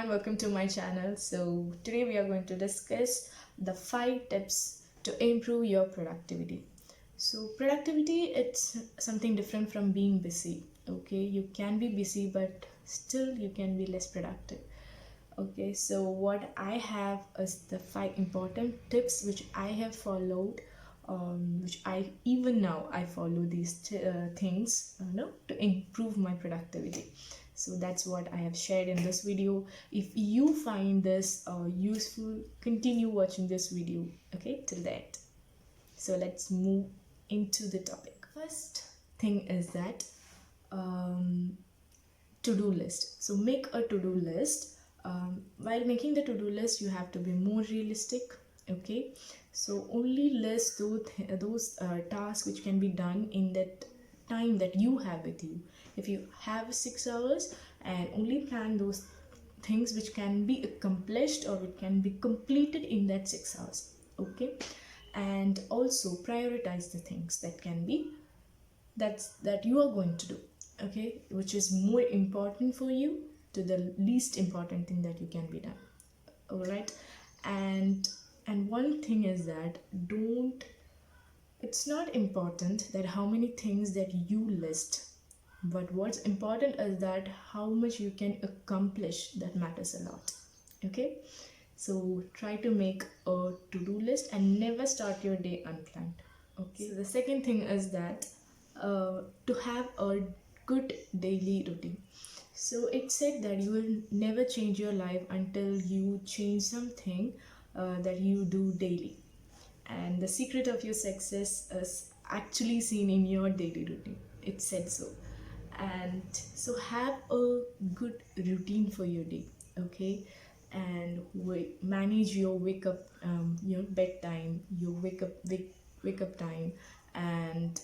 everyone, welcome to my channel. So today we are going to discuss the 5 tips to improve your productivity. So productivity, it's something different from being busy. Okay, you can be busy but still you can be less productive. Okay, so what I have is the 5 important tips which I have followed, which I even now I follow these things, to improve my productivity. So that's what I have shared in this video. If you find this useful, continue watching this video. Okay, till the end. So let's move into the topic. First thing is that to-do list. So make a to-do list. While making the to-do list, you have to be more realistic. Okay, so only list those tasks which can be done in that time that you have with you. If you have 6 hours, and only plan those things which can be accomplished or it can be completed in that 6 hours. Okay, and also prioritize the things that you are going to do. Okay, which is more important for you to the least important thing that you can be done. All right, and one thing is that don't it's not important that how many things that you list, but what's important is that how much you can accomplish. That matters a lot. Okay, so try to make a to-do list and never start your day unplanned. Okay, so the second thing is that to have a good daily routine. So it's said that you will never change your life until you change something that you do daily. And the secret of your success is actually seen in your daily routine. It said so. And so have a good routine for your day. Okay, and manage your wake up, your bedtime, your wake up time, and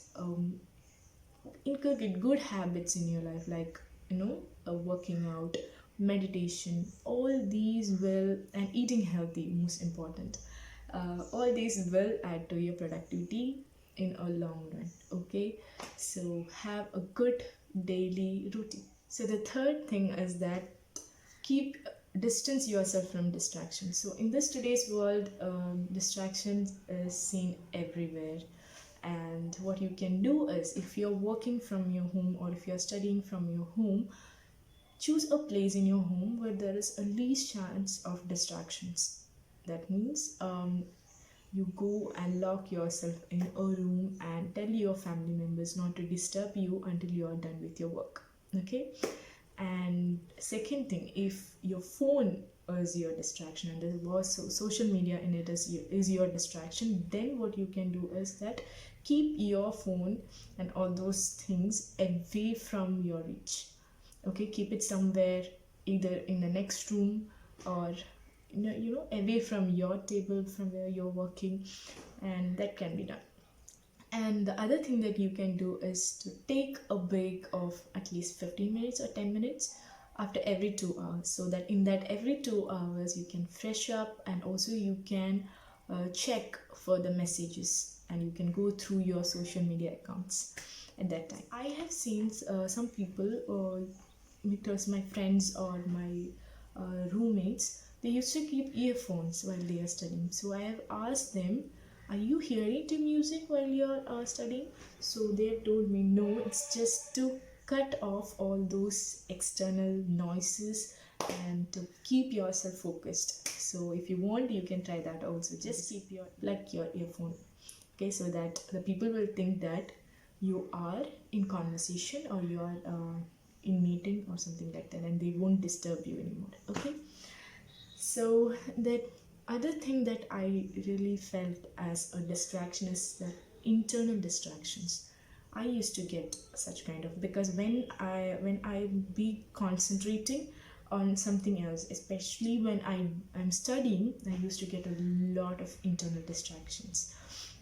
inculcate good habits in your life, like working out, meditation. All these will, and eating healthy, most important. All these will add to your productivity in a long run. Okay, so have a good daily routine. So the third thing is that distance yourself from distractions. So in this today's world, distractions is seen everywhere. And what you can do is, if you're working from your home or if you're studying from your home, choose a place in your home where there is a least chance of distractions. That means you go and lock yourself in a room and tell your family members not to disturb you until you are done with your work. Okay, and second thing, if your phone is your distraction and there was social media in it is your distraction, then what you can do is that keep your phone and all those things away from your reach. Okay, keep it somewhere, either in the next room or away from your table from where you're working, and that can be done. And the other thing that you can do is to take a break of at least 15 minutes or 10 minutes after every 2 hours, so that in that every 2 hours you can fresh up, and also you can check for the messages, and you can go through your social media accounts at that time. I have seen some people, because my friends or my roommates, they used to keep earphones while they are studying. So I have asked them, are you hearing to music while you're studying? So they told me, no, it's just to cut off all those external noises and to keep yourself focused. So if you want, you can try that also. Just plug your earphone. Okay, so that the people will think that you are in conversation or you are in meeting or something like that, and they won't disturb you anymore. Okay, so that other thing that I really felt as a distraction is the internal distractions. I used to get such kind of, because when I be concentrating on something else, especially when I'm studying, I used to get a lot of internal distractions.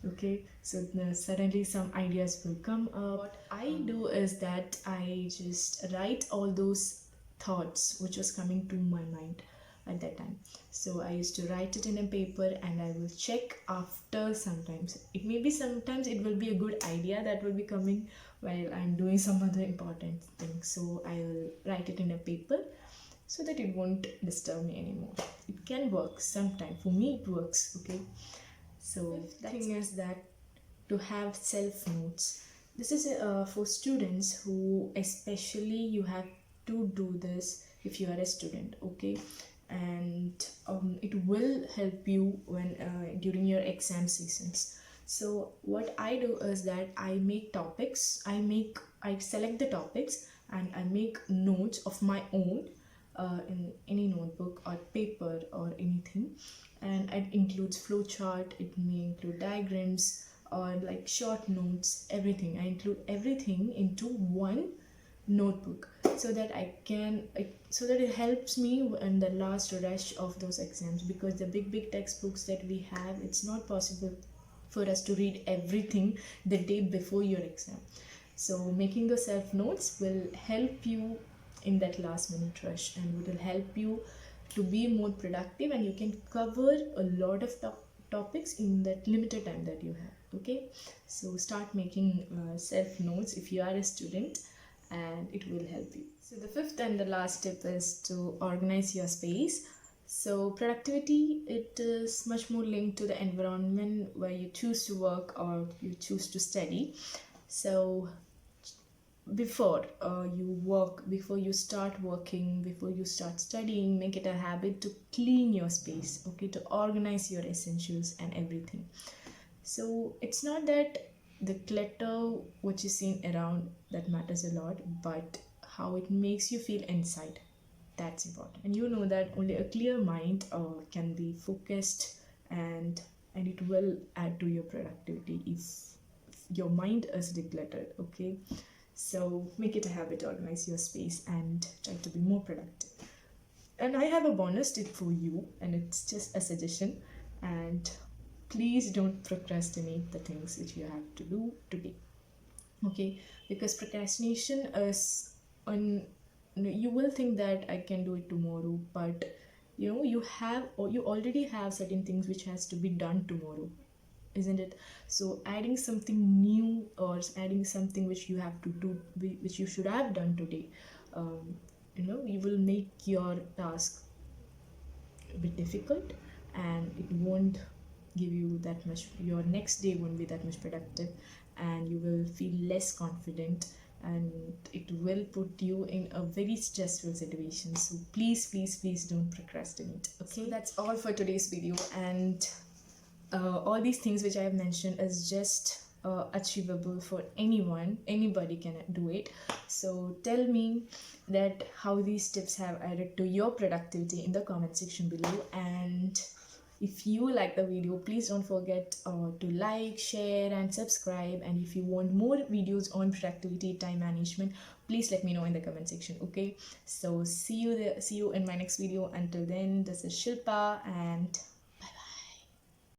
Okay, so suddenly some ideas will come up. What I do is that I just write all those thoughts which was coming to my mind at that time. So I used to write it in a paper, and I will check after. Sometimes it will be a good idea that will be coming while I'm doing some other important thing. So I will write it in a paper, so that it won't disturb me anymore. It can work sometime. For me, it works. Okay. So the thing is that to have self notes. This is for students who, especially, you have to do this if you are a student. Okay. And it will help you when during your exam seasons. So what I do is that I make topics. I select the topics and I make notes of my own in any notebook or paper or anything, and it includes flowchart, it may include diagrams or like short notes, everything. I include everything into one notebook so that so that it helps me in the last rush of those exams, because the big textbooks that we have, it's not possible for us to read everything the day before your exam. So making the self notes will help you in that last minute rush, and it will help you to be more productive, and you can cover a lot of topics in that limited time that you have. Okay, so start making self notes if you are a student, and it will help you. So the fifth and the last tip is to organize your space. So productivity, it is much more linked to the environment where you choose to work or you choose to study. So before you start working, before you start studying, make it a habit to clean your space. Okay, to organize your essentials and everything. So it's not that the clutter which is seen around that matters a lot, but how it makes you feel inside, that's important. And you know that only a clear mind can be focused, and it will add to your productivity if your mind is decluttered. Okay, so make it a habit to organize your space and try to be more productive. And I have a bonus tip for you, and it's just a suggestion. And please don't procrastinate the things which you have to do today. Okay, because procrastination is on, you will think that I can do it tomorrow, but you have, or you already have certain things which has to be done tomorrow, isn't it? So adding something new or adding something which you have to do, which you should have done today, you will make your task a bit difficult, and it won't give you that much, your next day won't be that much productive, and you will feel less confident, and it will put you in a very stressful situation. So please don't procrastinate. Okay, so that's all for today's video, and all these things which I have mentioned is just achievable for anyone. Anybody can do it. So tell me that how these tips have added to your productivity in the comment section below. And if you like the video, please don't forget to like, share and subscribe. And if you want more videos on productivity, time management, please let me know in the comment section. Okay, so see you in my next video. Until then, this is Shilpa, and